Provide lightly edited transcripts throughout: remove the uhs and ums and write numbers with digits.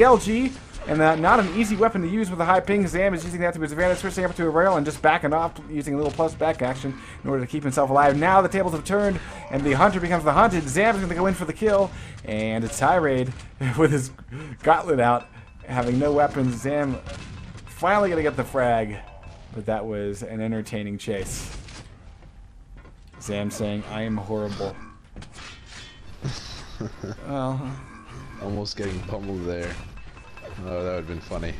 LG, and not an easy weapon to use with a high ping. Zam is using that to his advantage, switching up to a rail and just backing off, using a little plus back action in order to keep himself alive. Now the tables have turned, and the hunter becomes the hunted. Zam is going to go in for the kill, and it's Tirade with his gauntlet out, having no weapons. Zam finally going to get the frag, but that was an entertaining chase. Zam saying, "I am horrible." Well, almost getting pummeled there. Oh, that would have been funny.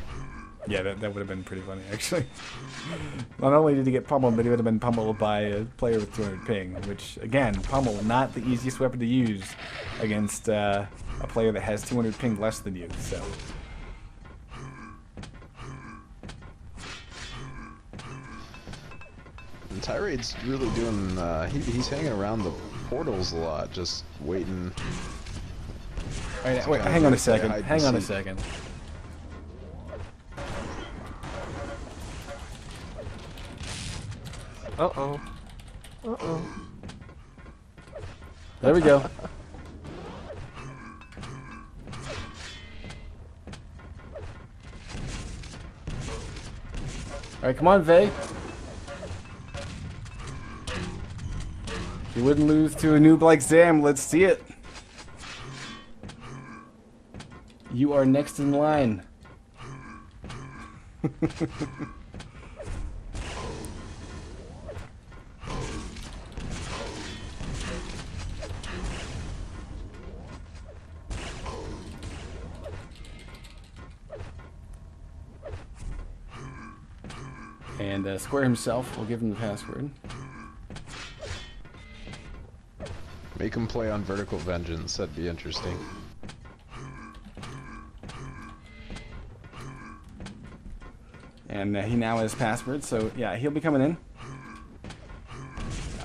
Yeah, that would have been pretty funny, actually. Not only did he get pummeled, but he would have been pummeled by a player with 200 ping, which, again, pummel, not the easiest weapon to use against a player that has 200 ping less than you, so. And Tirade's really doing, he's hanging around the portals a lot, just waiting. Wait, hang on a second, hang on a second. Uh-oh. Uh-oh. There we go. Alright, come on, Vey. You wouldn't lose to a noob like Zam. Let's see it. You are next in line. And Square himself will give him the password. Make him play on Vertical Vengeance, that'd be interesting. And he now has password, so yeah, he'll be coming in.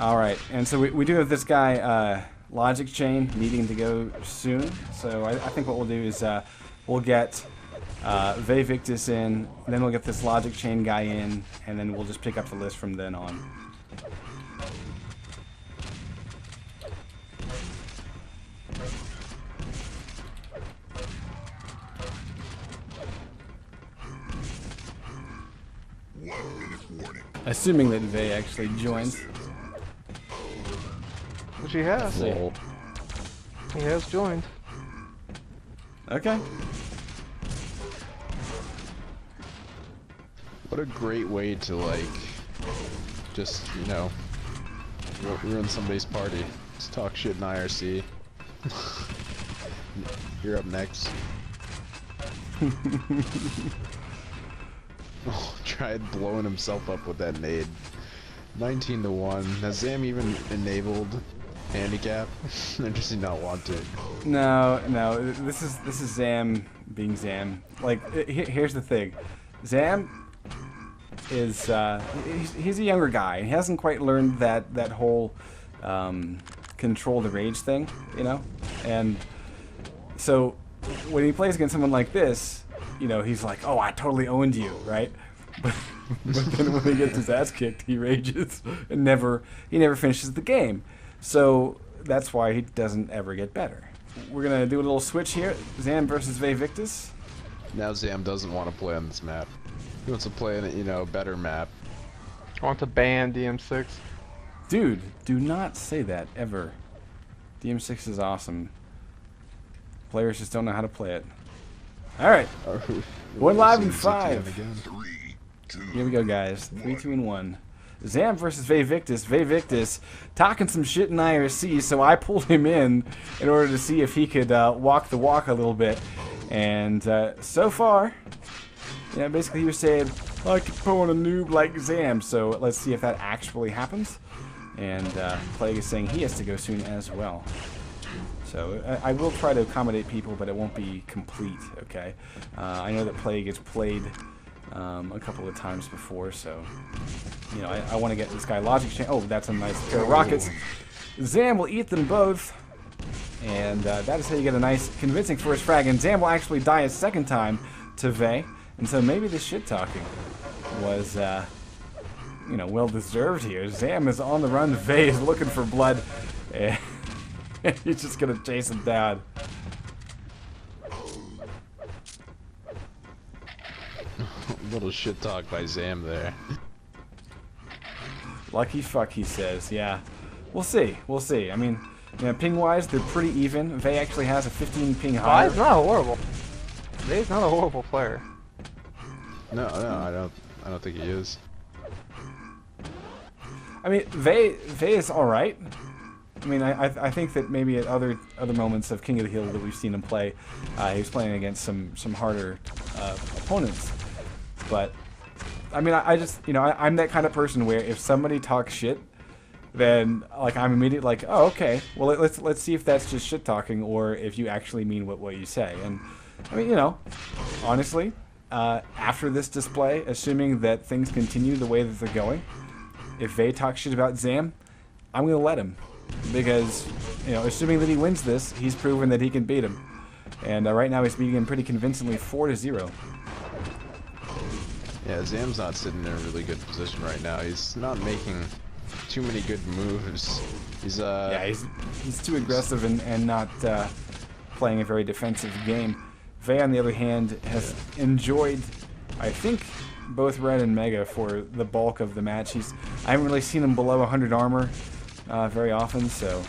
Alright, and so we do have this guy, Logic Chain, needing to go soon. So I think what we'll do is we'll get Vey Victus in, then we'll get this Logic Chain guy in, and then we'll just pick up the list from then on. Assuming that Vey actually joins. Which he has. Lol. He has joined. Okay. What a great way to, like, just, you know, ruin somebody's party. Just talk shit in IRC. You're up next. Oh, tried blowing himself up with that nade. 19 to 1. Has Zam even enabled handicap? I just did not want to. No, this is Zam being Zam. Like, here's the thing. Zam is he's a younger guy. He hasn't quite learned that whole control the rage thing, you know? And so when he plays against someone like this, you know, he's like, "Oh, I totally owned you," right? But then when he gets his ass kicked, he rages and he never finishes the game. So that's why he doesn't ever get better. We're gonna do a little switch here. Zam versus Vey Victus. Now Zam doesn't want to play on this map. He wants to play in a, you know, better map. I want to ban DM6. Dude, do not say that ever. DM6 is awesome. Players just don't know how to play it. Alright. Going live in 5. Here we go, guys. 3, 2, and 1. Zam versus Vey Victus. Vey Victus talking some shit in IRC, so I pulled him in order to see if he could walk the walk a little bit. And so far, you know, basically he was saying, I could pull on a noob like Zam, so let's see if that actually happens. And Plague is saying he has to go soon as well. So I will try to accommodate people, but it won't be complete, okay? I know that Plague has played a couple of times before, so, you know, I want to get this guy Logic Chain. Oh, that's a nice pair of rockets. Zam will eat them both, and that is how you get a nice, convincing first frag. And Zam will actually die a second time to Vey, and so maybe the shit-talking was, you know, well-deserved here. Zam is on the run, Vey is looking for blood, and he's just gonna chase him down. Little shit talk by Zam there. Lucky fuck, he says. Yeah. We'll see. We'll see. I mean, you know, ping-wise, they're pretty even. Vey actually has a 15 ping higher. Vey's not horrible. Vey's not a horrible player. No, I don't think he is. I mean, Vey is all right. I mean, I think that maybe at other moments of King of the Hill that we've seen him play, he was playing against some harder opponents. But I mean, I just, you know, I'm that kind of person where if somebody talks shit, then like I'm immediately like, oh, okay, well let's see if that's just shit talking or if you actually mean what you say. And I mean, you know, honestly, after this display, assuming that things continue the way that they're going, if Vey talks shit about Zam, I'm gonna let him. Because, you know, assuming that he wins this, he's proven that he can beat him. And right now he's beating him pretty convincingly 4-0. Yeah, Zam's not sitting in a really good position right now. He's not making too many good moves. He's yeah, he's too aggressive and not playing a very defensive game. Vey, on the other hand, has enjoyed, I think, both Red and Mega for the bulk of the match. I haven't really seen him below 100 armor very often, so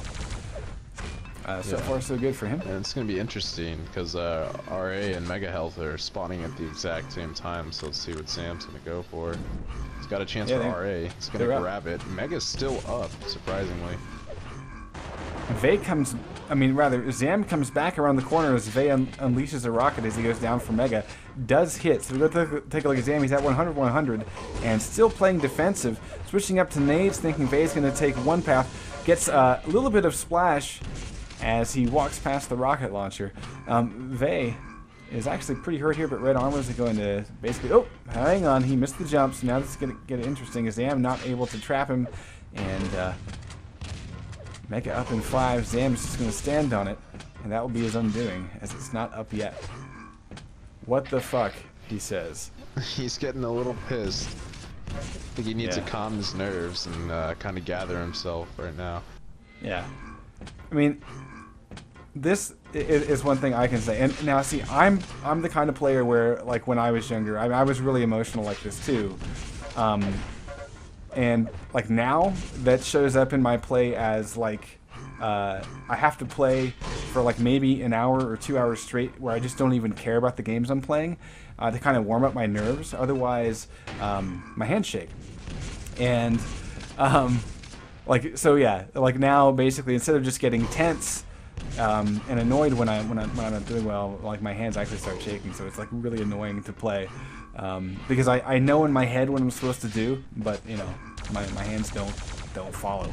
so far so good for him. And it's going to be interesting because RA and Mega Health are spawning at the exact same time, so let's see what Sam's going to go for. He's got a chance for RA. He's going to grab it. Mega's still up, surprisingly. Vey comes, I mean, rather, Zam comes back around the corner as Vey unleashes a rocket as he goes down for Mega. Does hit. So we go take a look at Zam. He's at 100, and still playing defensive. Switching up to nades, thinking Vey's going to take one path. Gets a little bit of splash as he walks past the rocket launcher. Vey is actually pretty hurt here, but Red Armors are going to basically... Oh, hang on. He missed the jump, so now this is going to get interesting as Zam not able to trap him. And Mega up in 5. Zam is just going to stand on it, and that will be his undoing, as it's not up yet. What the fuck, he says. He's getting a little pissed. I think he needs to calm his nerves and kind of gather himself right now. Yeah. I mean, this is one thing I can say. And now, see, I'm the kind of player where, like, when I was younger, I was really emotional like this, too. And, like, now, that shows up in my play as, like, I have to play for, like, maybe an hour or 2 hours straight where I just don't even care about the games I'm playing to kind of warm up my nerves. Otherwise, my hands shake. And, like, so, yeah, like, now, basically, instead of just getting tense and annoyed when I'm not doing well, like, my hands actually start shaking. So it's, like, really annoying to play. Because I know in my head what I'm supposed to do, but you know my hands don't follow.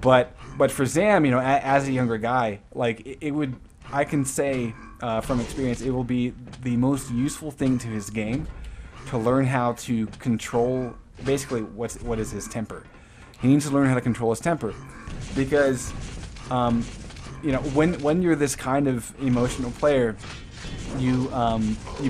But for Zam, you know, as a younger guy, like I can say from experience, it will be the most useful thing to his game to learn how to control basically what is his temper. He needs to learn how to control his temper because you know when you're this kind of emotional player. You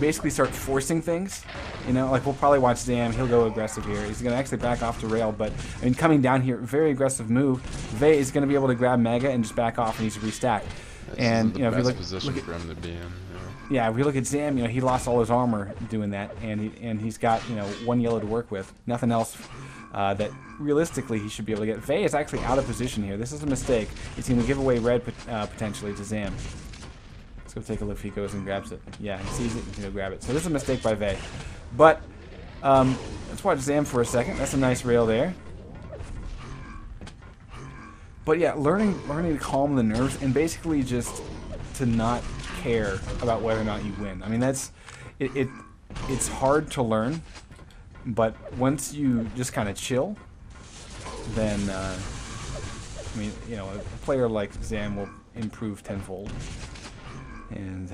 basically start forcing things, you know, like we'll probably watch Zam, he'll go aggressive here, he's going to actually back off to rail, but I mean coming down here, very aggressive move, Vey is going to be able to grab Mega and just back off and he's restack. And you know, if you look for him to be in. Yeah, if we look at Zam, you know, he lost all his armor doing that, and he's got, you know, 1 yellow to work with, nothing else that realistically he should be able to get. Vey is actually out of position here, this is a mistake, he's going to give away red potentially to Zam. Let's go take a look if he goes and grabs it. Yeah, he sees it, he's going to grab it. So this is a mistake by Vey. But, let's watch Zam for a second. That's a nice rail there. But yeah, learning to calm the nerves and basically just to not care about whether or not you win. I mean, it's hard to learn, but once you just kind of chill, then, I mean, you know, a player like Zam will improve tenfold. And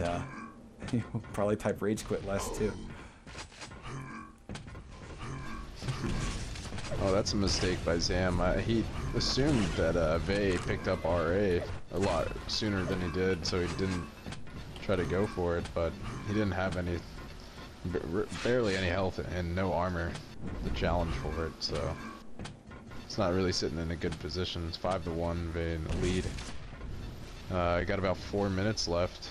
he'll probably type rage quit less too. Oh, that's a mistake by Zam. He assumed that Vey picked up RA a lot sooner than he did, so he didn't try to go for it, but he didn't have any, barely any health and no armor to challenge for it, so it's not really sitting in a good position. It's 5-1, Vey in the lead. Got about 4 minutes left.